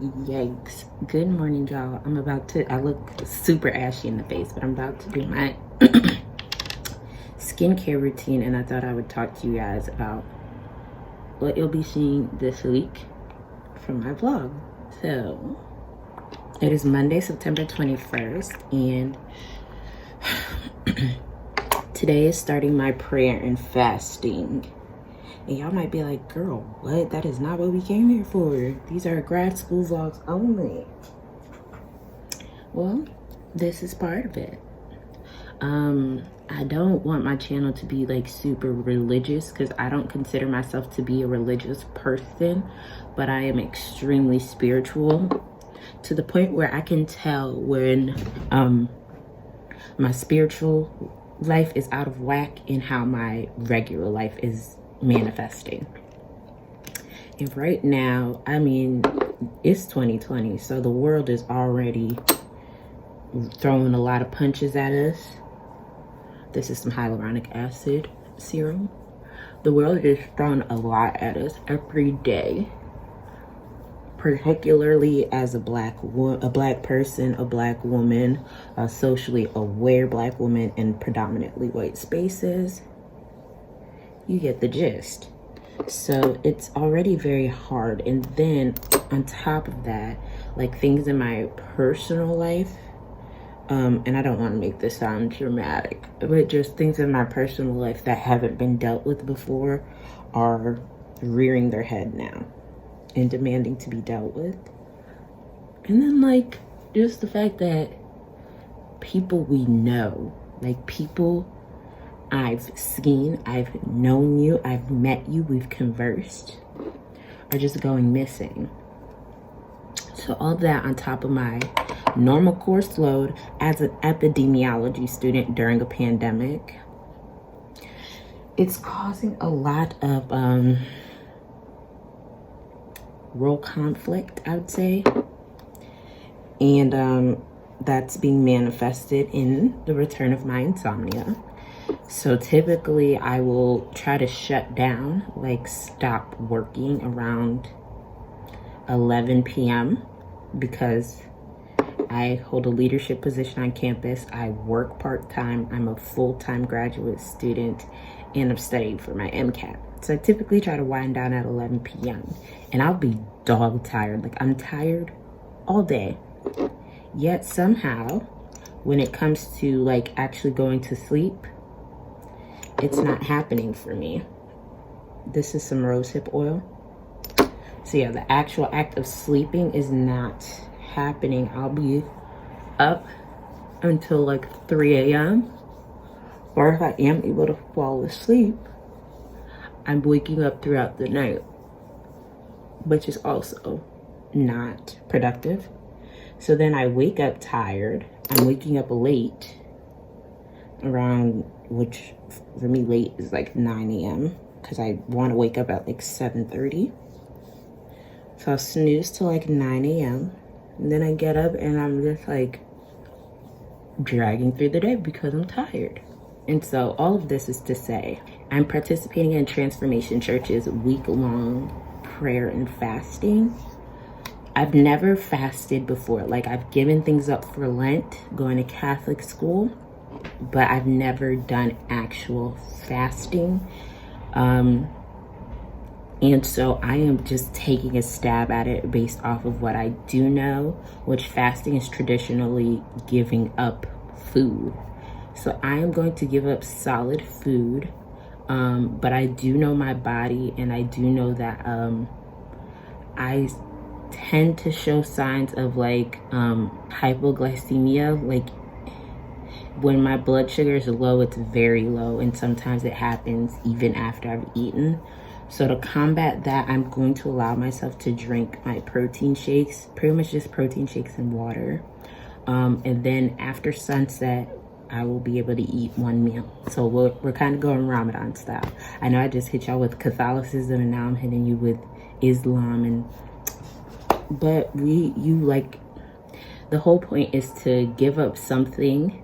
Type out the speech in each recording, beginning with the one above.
Yikes. Good morning, y'all. I look super ashy in the face, but I'm about to do my skincare routine, and I thought I would talk to you guys about what you'll be seeing this week from my vlog. So, it is Monday, September 21st, and today is starting my prayer and fasting. And y'all might be like, girl, what? That is not what we came here for. These are grad school vlogs only. Well, this is part of it. I don't want my channel to be like super religious because I don't consider myself to be a religious person, but I am extremely spiritual to the point where I can tell when my spiritual life is out of whack and how my regular life is manifesting. And right now, I mean, it's 2020, so the world is already throwing a lot of punches at us. This is some hyaluronic acid serum. The world is throwing a lot at us every day, particularly as a black person, a black woman, a socially aware black woman in predominantly white spaces. You get the gist. So it's already very hard, and then on top of that, like things in my personal life, and I don't want to make this sound dramatic, but just things in my personal life that haven't been dealt with before are rearing their head now and demanding to be dealt with. And then like just the fact that people we know, like people I've seen, I've known you, I've met you, we've conversed, are just going missing. So all that on top of my normal course load as an epidemiology student during a pandemic, it's causing a lot of role conflict, I would say. And that's being manifested in the return of my insomnia. So typically I will try to shut down, like stop working around 11 p.m. because I hold a leadership position on campus. I work part-time. I'm a full-time graduate student, and I'm studying for my MCAT. So I typically try to wind down at 11 p.m. and I'll be dog tired. Like I'm tired all day. Yet somehow, when it comes to like actually going to sleep, it's not happening for me. This is some rosehip oil. So yeah, the actual act of sleeping is not happening. I'll be up until like 3 a.m. Or if I am able to fall asleep, I'm waking up throughout the night, which is also not productive. So then I wake up tired. I'm waking up late around, which for me late is like 9 a.m. because I want to wake up at like 7:30. So I'll snooze till like 9 a.m. and then I get up and I'm just like dragging through the day because I'm tired. And so all of this is to say, I'm participating in Transformation Church's week-long prayer and fasting. I've never fasted before. Like I've given things up for Lent, going to Catholic school, but I've never done actual fasting. And so I am just taking a stab at it based off of what I do know, which fasting is traditionally giving up food. So I am going to give up solid food, but I do know my body, and I do know that I tend to show signs of like hypoglycemia. Like when my blood sugar is low, it's very low, and sometimes it happens even after I've eaten. So to combat that, I'm going to allow myself to drink my protein shakes, pretty much just protein shakes and water. And then after sunset, I will be able to eat one meal. So we're kind of going Ramadan style. I know I just hit y'all with Catholicism, and now I'm hitting you with Islam. But the whole point is to give up something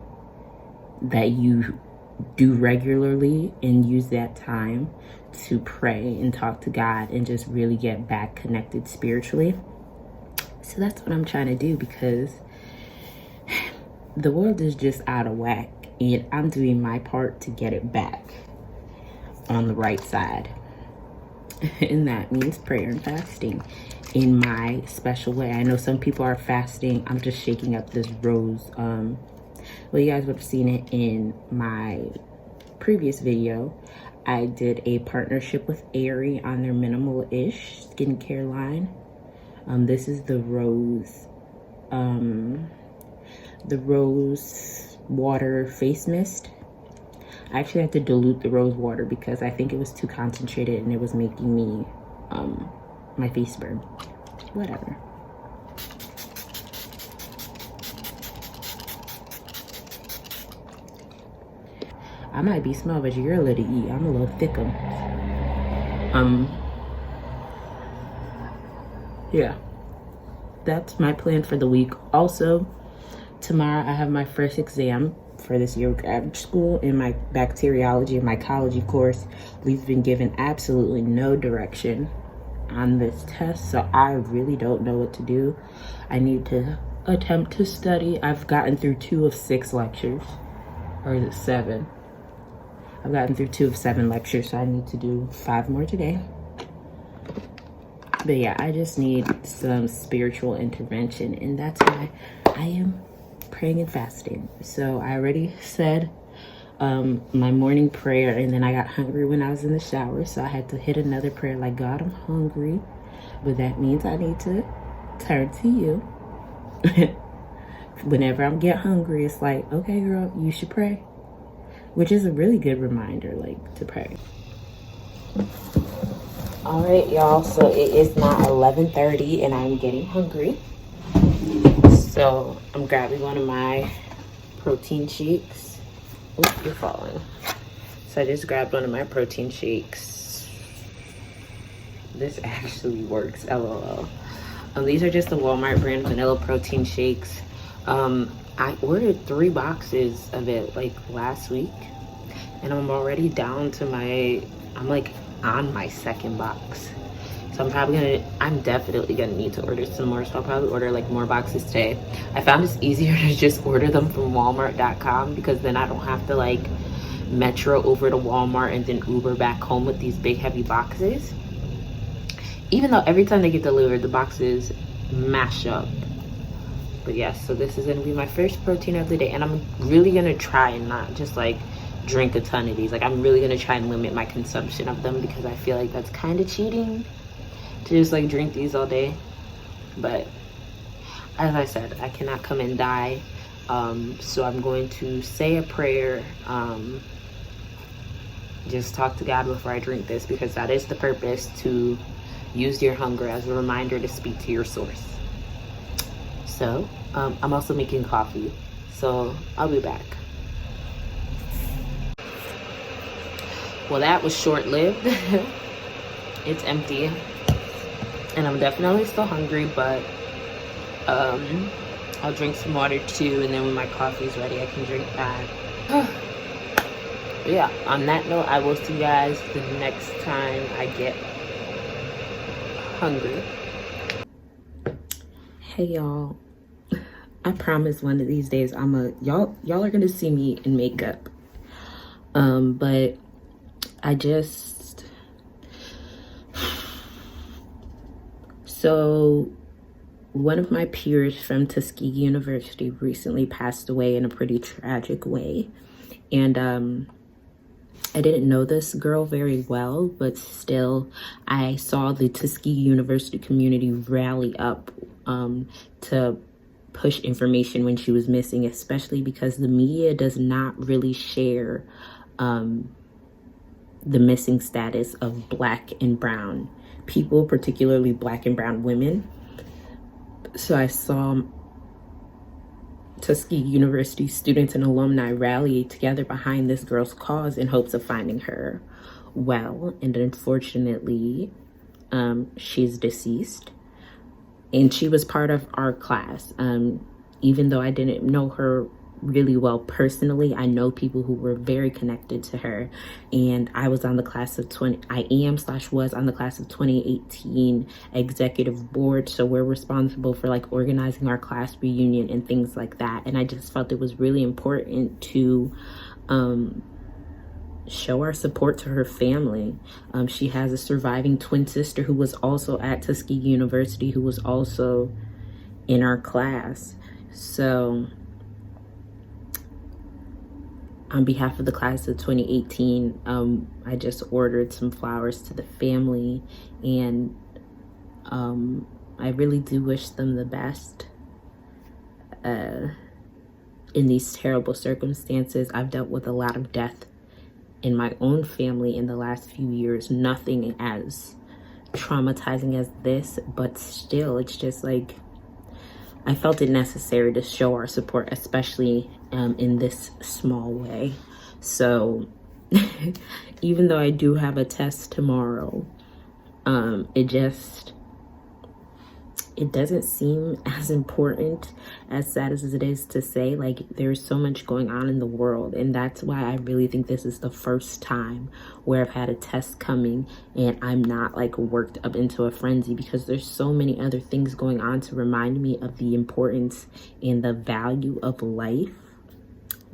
that you do regularly and use that time to pray and talk to God and just really get back connected spiritually. So that's what I'm trying to do, because the world is just out of whack, and I'm doing my part to get it back on the right side. And that means prayer and fasting in my special way. I know some people are fasting. I'm just shaking up this rose. Well, you guys would have seen it in my previous video. I did a partnership with Aerie on their minimal-ish skincare line. This is the rose water face mist. I actually had to dilute the rose water because I think it was too concentrated and it was making me my face burn. Whatever. I might be small, but you're a little E. I'm a little thicker. Yeah, that's my plan for the week. Also, tomorrow I have my first exam for this year of grad school in my bacteriology and mycology course. We've been given absolutely no direction on this test, so I really don't know what to do. I need to attempt to study. I've gotten through 2 of 6 lectures, or is it 7? I've gotten through 2 of 7 lectures, so I need to do 5 more today. But yeah, I just need some spiritual intervention, and that's why I am praying and fasting. So I already said my morning prayer, and then I got hungry when I was in the shower, so I had to hit another prayer like, God, I'm hungry, but that means I need to turn to you. Whenever I get hungry, it's like, okay, girl, you should pray, which is a really good reminder, like, to pray. All right, y'all, so it is now 11:30 and I'm getting hungry. So I'm grabbing one of my protein shakes. Oops, you're falling. So I just grabbed one of my protein shakes. This actually works, LOL. These are just the Walmart brand vanilla protein shakes. I ordered 3 boxes of it like last week, and I'm already down to I'm like on my 2nd box. So I'm definitely gonna need to order some more, so I'll probably order like more boxes today. I found it's easier to just order them from walmart.com, because then I don't have to like metro over to Walmart and then Uber back home with these big heavy boxes. Even though every time they get delivered, the boxes mash up. But yes, so this is gonna be my first protein of the day, and I'm really gonna try and not just like drink a ton of these. Like, I'm really gonna try and limit my consumption of them, because I feel like that's kind of cheating to just like drink these all day. But as I said, I cannot come and die, so I'm going to say a prayer, just talk to God before I drink this, because that is the purpose, to use your hunger as a reminder to speak to your source. So I'm also making coffee, so I'll be back. Well, that was short-lived. It's empty, and I'm definitely still hungry, but I'll drink some water too, and then when my coffee's ready, I can drink that. Yeah, on that note, I will see you guys the next time I get hungry. Hey y'all, I promise one of these days y'all are gonna see me in makeup, but so one of my peers from Tuskegee University recently passed away in a pretty tragic way, and I didn't know this girl very well, but still I saw the Tuskegee University community rally up to push information when she was missing, especially because the media does not really share the missing status of Black and brown people, particularly Black and brown women. So I saw Tuskegee University students and alumni rally together behind this girl's cause in hopes of finding her well, and unfortunately she's deceased, and she was part of our class. Even though I didn't know her really well personally. I know people who were very connected to her, and I was on the class of 20, I am / was on the class of 2018 executive board, so we're responsible for like organizing our class reunion and things like that. And I just felt it was really important to show our support to her family. She has a surviving twin sister who was also at Tuskegee University, who was also in our class. So on behalf of the class of 2018, I just ordered some flowers to the family, and I really do wish them the best in these terrible circumstances. I've dealt with a lot of death in my own family in the last few years, nothing as traumatizing as this, but still, it's just like, I felt it necessary to show our support, especially in this small way. So even though I do have a test tomorrow, it doesn't seem as important, as sad as it is to say. Like, there's so much going on in the world, and that's why I really think this is the first time where I've had a test coming and I'm not like worked up into a frenzy, because there's so many other things going on to remind me of the importance and the value of life,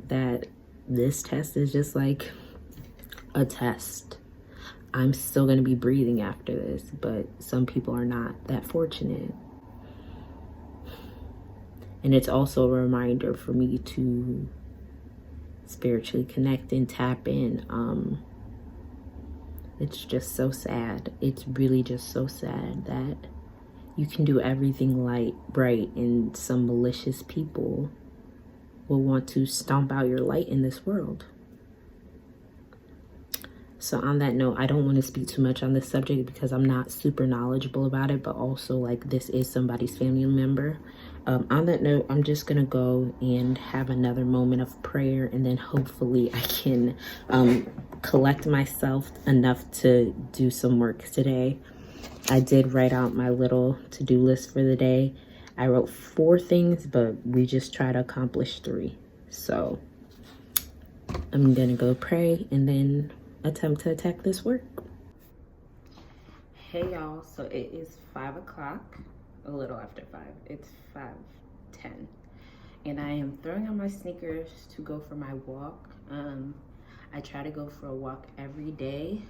that this test is just like a test. I'm still gonna be breathing after this, but some people are not that fortunate. And it's also a reminder for me to spiritually connect and tap in. It's just so sad. It's really just so sad that you can do everything right, and some malicious people will want to stomp out your light in this world. So on that note, I don't want to speak too much on this subject because I'm not super knowledgeable about it, but also like this is somebody's family member. On that note, I'm just gonna go and have another moment of prayer, and then hopefully I can collect myself enough to do some work today. I did write out my little to-do list for the day. I wrote 4 things, but we just try to accomplish 3. So I'm gonna go pray and then attempt to attack this work. Hey y'all, so it is 5 o'clock, a little after 5. It's 5:10, and I am throwing on my sneakers to go for my walk. I try to go for a walk every day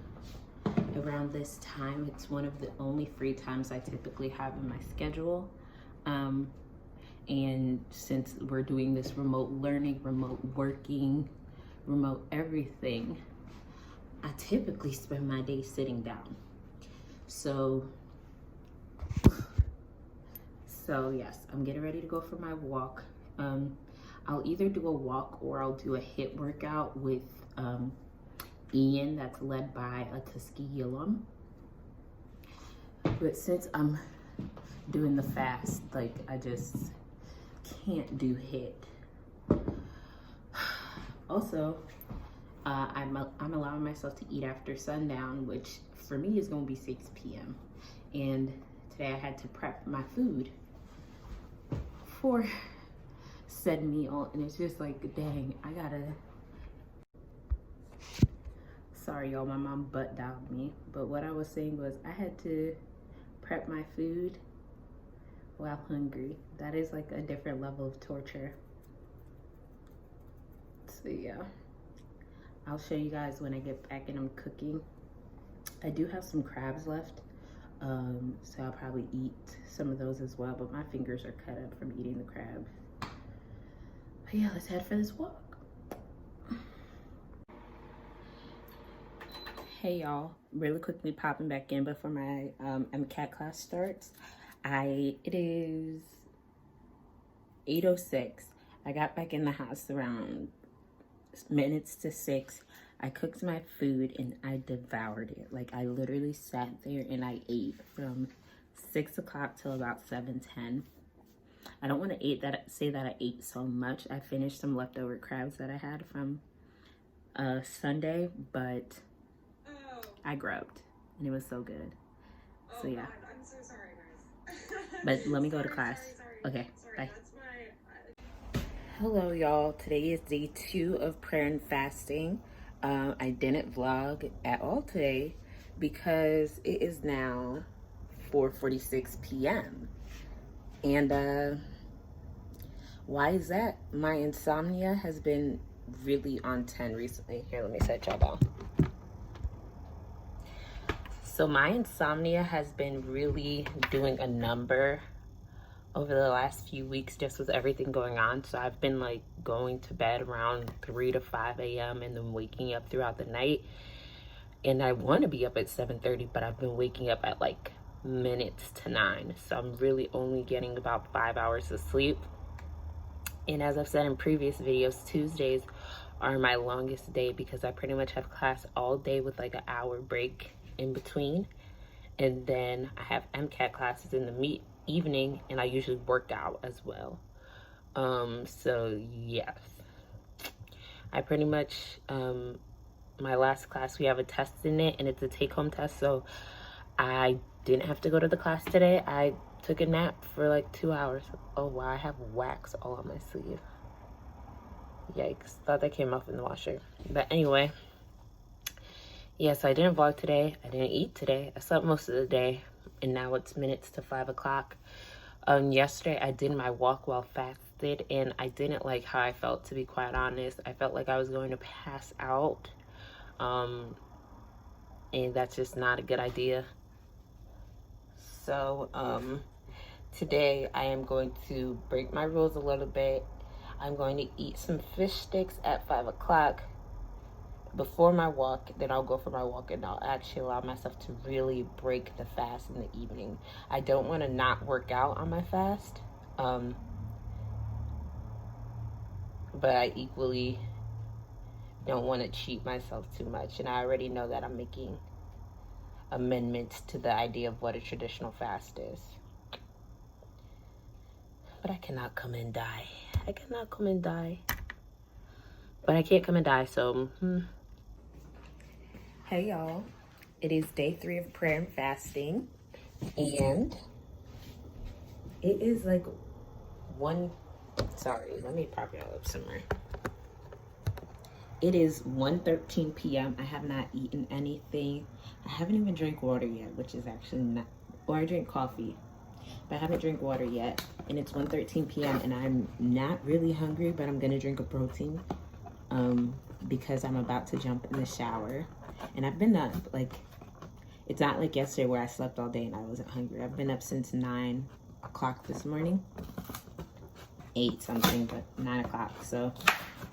around this time. It's one of the only free times I typically have in my schedule. And since we're doing this remote learning, remote working, remote everything, I typically spend my day sitting down. So yes, I'm getting ready to go for my walk. I'll either do a walk or I'll do a HIIT workout with Ian, that's led by a Tuskegee alum. But since I'm doing the fast, like, I just can't do HIIT. Also, I'm allowing myself to eat after sundown, which for me is going to be 6 p.m. And today I had to prep my food for said meal, and it's just like, dang, I gotta. Sorry y'all, my mom butt dialed me, but what I was saying was I had to prep my food while hungry. That is like a different level of torture. So yeah, I'll show you guys when I get back and I'm cooking. I do have some crabs left, so I'll probably eat some of those as well, but my fingers are cut up from eating the crab. But yeah, let's head for this walk. Hey y'all, really quickly popping back in before my MCAT class starts. It is 8:06. I got back in the house around minutes to 6. I cooked my food and I devoured it. Like, I literally sat there and I ate from 6 o'clock till about 7:10. I don't want to say that I ate so much. I finished some leftover crabs that I had from Sunday, but I grubbed and it was so good. So yeah. God, I'm so sorry, guys. But let me go to class. Okay, bye. Hello y'all, today is day 2 of prayer and fasting. I didn't vlog at all today because it is now 4:46 p.m. and why is that? My insomnia has been really on 10 recently. Here, let me set y'all down. So my insomnia has been really doing a number over the last few weeks just with everything going on. So I've been like going to bed around 3 to 5 a.m. and then waking up throughout the night. And I want to be up at 7:30, but I've been waking up at like minutes to 9. So I'm really only getting about 5 hours of sleep. And as I've said in previous videos, Tuesdays are my longest day because I pretty much have class all day with like an hour break in between. And then I have MCAT classes in the evening, and I usually work out as well. So yes, I pretty much, my last class, we have a test in it, and it's a take-home test, so I didn't have to go to the class today. I took a nap for like 2 hours. Oh wow, I have wax all on my sleeve. Yikes, thought that came off in the washer. But anyway, yeah, so I didn't vlog today. I didn't eat today. I slept most of the day, and now it's minutes to 5 o'clock. Yesterday I did my walk while fasted, and I didn't like how I felt, to be quite honest. I felt like I was going to pass out, and that's just not a good idea. So today I am going to break my rules a little bit. I'm going to eat some fish sticks at 5 o'clock before my walk. Then I'll go for my walk, and I'll actually allow myself to really break the fast in the evening. I don't want to not work out on my fast, but I equally don't want to cheat myself too much, and I already know that I'm making amendments to the idea of what a traditional fast is. But I cannot come and die. I cannot come and die. But I can't come and die, so Hey y'all, it is day 3 of prayer and fasting, and it is like let me prop y'all up somewhere. It is 1:13 p.m. I have not eaten anything. I haven't even drank water yet, which is actually not, or I drink coffee, but I haven't drank water yet. And it's 1:13 p.m. and I'm not really hungry, but I'm gonna drink a protein because I'm about to jump in the shower. And I've been up, like, it's not like yesterday where I slept all day and I wasn't hungry. I've been up since 9 o'clock this morning. 8 something, but 9 o'clock. So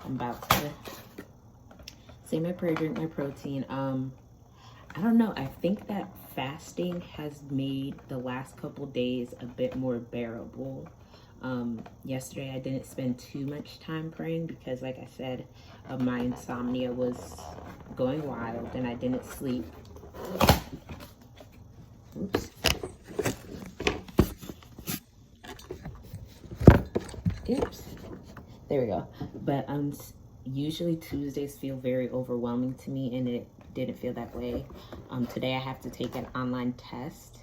I'm about to say my prayer, drink my protein. I don't know. I think that fasting has made the last couple days a bit more bearable. Yesterday I didn't spend too much time praying because, like I said, my insomnia was going wild and I didn't sleep. Oops. Oops. There we go. But usually Tuesdays feel very overwhelming to me, and it didn't feel that way. Today I have to take an online test,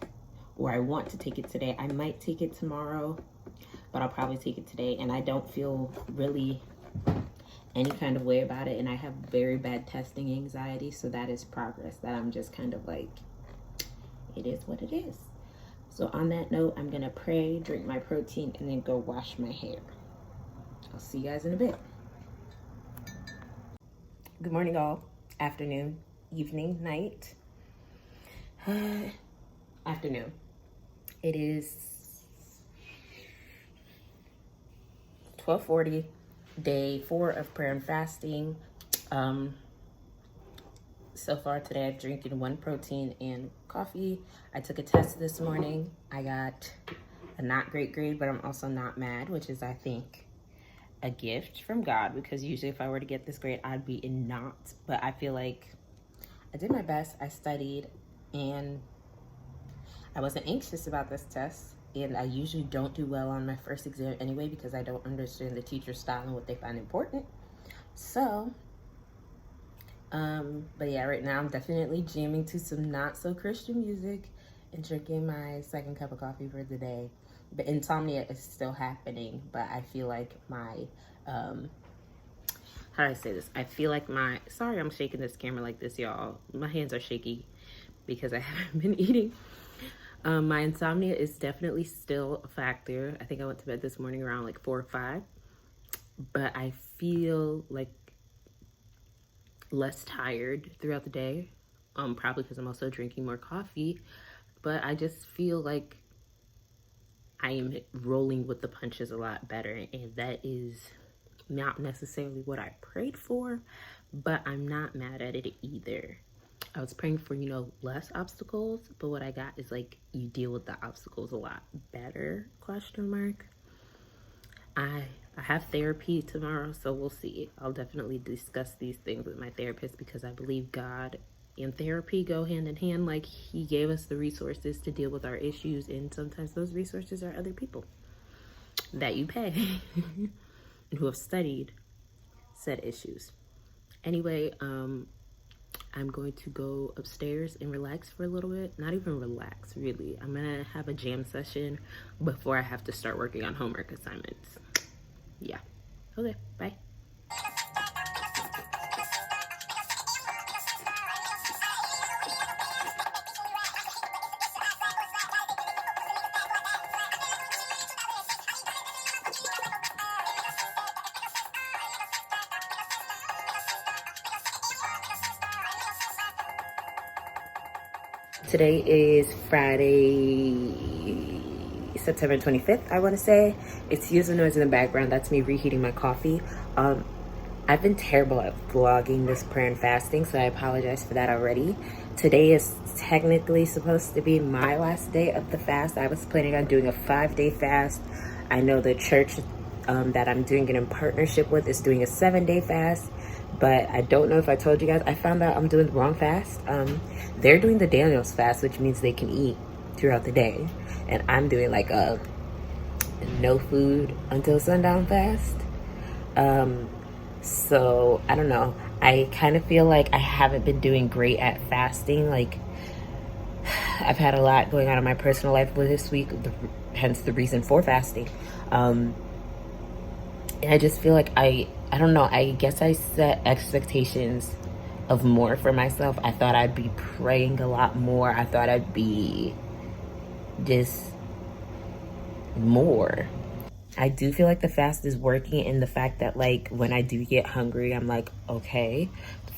or I want to take it today. I might take it tomorrow, but I'll probably take it today, and I don't feel really any kind of way about it, and I have very bad testing anxiety, so that is progress. That I'm just kind of like, it is what it is. So on that note, I'm gonna pray, drink my protein, and then go wash my hair. I'll see you guys in a bit. Good morning, all. Afternoon, evening, night. Afternoon. It is 12:40, day 4 of prayer and fasting. So far today, I've drinking 1 protein and coffee. I took a test this morning. I got a not great grade, but I'm also not mad, which is, I think, a gift from God, because usually if I were to get this grade, I'd be in knots. But I feel like I did my best. I studied, and I wasn't anxious about this test. And I usually don't do well on my first exam anyway because I don't understand the teacher's style and what they find important. So, but yeah, right now I'm definitely jamming to some not so Christian music and drinking my second cup of coffee for the day. But insomnia is still happening, but I feel like my, how do I say this? I feel like my, sorry I'm shaking this camera like this, y'all. My hands are shaky because I haven't been eating. My insomnia is definitely still a factor. I think I went to bed this morning around like 4 or 5, but I feel like less tired throughout the day. Probably because I'm also drinking more coffee, but I just feel like I am rolling with the punches a lot better, and that is not necessarily what I prayed for, but I'm not mad at it either. I was praying for, you know, less obstacles, but what I got is like, you deal with the obstacles a lot better, question mark. I have therapy tomorrow, so we'll see. I'll definitely discuss these things with my therapist because I believe God and therapy go hand in hand. Like, he gave us the resources to deal with our issues, and sometimes those resources are other people that you pay and who have studied said issues. Anyway, I'm going to go upstairs and relax for a little bit. Not even relax, really. I'm gonna have a jam session before I have to start working on homework assignments. Yeah. Okay, bye. Today is Friday, September 25th, I want to say. Excuse the noise in the background. That's me reheating my coffee. I've been terrible at vlogging this prayer and fasting, so I apologize for that already. Today is technically supposed to be my last day of the fast. I was planning on doing a 5-day fast. I know the church that I'm doing it in partnership with is doing a 7-day fast, but I don't know if I told you guys. I found out I'm doing the wrong fast. They're doing the Daniel's fast, which means they can eat throughout the day, and I'm doing like a no food until sundown fast. So I don't know. I kind of feel like I haven't been doing great at fasting. Like, I've had a lot going on in my personal life with this week, hence the reason for fasting. And I just feel like I don't know, I guess I set expectations of more for myself. I thought I'd be praying a lot more. I thought I'd be just more. I do feel like the fast is working in the fact that, like, when I do get hungry, I'm like, okay,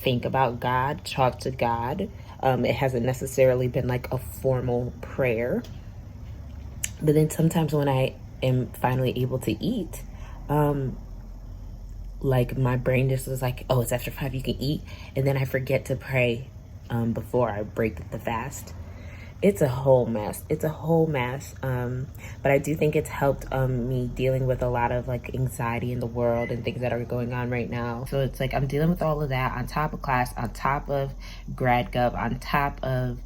think about God, talk to God. It hasn't necessarily been like a formal prayer. But then sometimes when I am finally able to eat, like, my brain just is like, oh, it's after 5, you can eat. And then I forget to pray before I break the fast. It's a whole mess. It's a whole mess. But I do think it's helped me dealing with a lot of like anxiety in the world and things that are going on right now. So it's like I'm dealing with all of that on top of class, on top of grad gov, on top of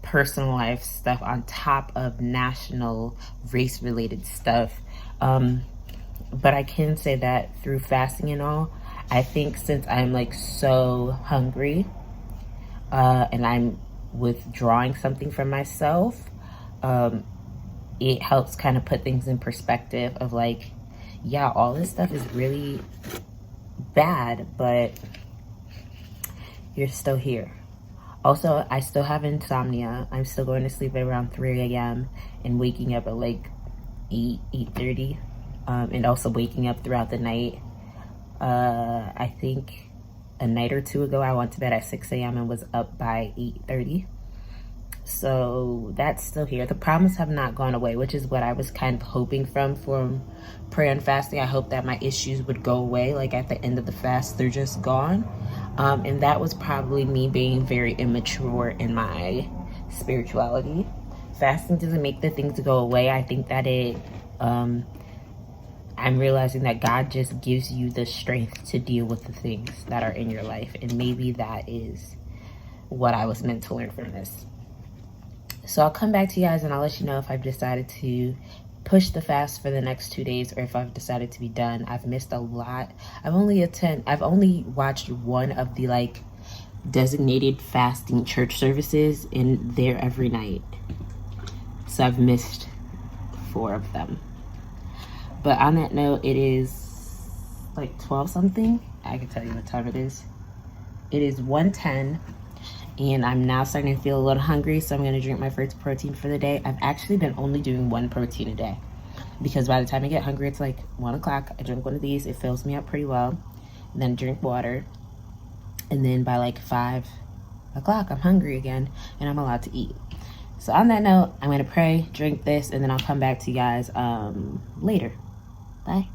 personal life stuff, on top of national race related stuff. But I can say that through fasting and all, I think since I'm like so hungry and I'm withdrawing something from myself, it helps kind of put things in perspective of like, yeah, all this stuff is really bad, but you're still here. Also, I still have insomnia. I'm still going to sleep at around 3 a.m. and waking up at like 8:30, and also waking up throughout the night. I think a night or two ago, I went to bed at 6 a.m. and was up by 8:30. So that's still here. The problems have not gone away, which is what I was kind of hoping from prayer and fasting. I hope that my issues would go away. Like at the end of the fast, they're just gone. And that was probably me being very immature in my spirituality. Fasting doesn't make the things go away. I think that I'm realizing that God just gives you the strength to deal with the things that are in your life. And maybe that is what I was meant to learn from this. So I'll come back to you guys and I'll let you know if I've decided to push the fast for the next 2 days or if I've decided to be done. I've missed a lot. I've only watched one of the like designated fasting church services, and they're every night. So I've missed 4 of them. But on that note, it is like 12 something. I can tell you what time it is. It is 1:10, and I'm now starting to feel a little hungry, so I'm going to drink my first protein for the day. I've actually been only doing 1 protein a day, because by the time I get hungry, it's like 1 o'clock. I drink one of these. It fills me up pretty well. And then drink water. And then by like 5 o'clock, I'm hungry again, and I'm allowed to eat. So on that note, I'm going to pray, drink this, and then I'll come back to you guys later. Bye.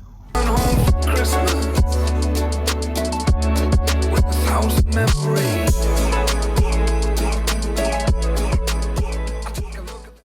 With 1,000 memories.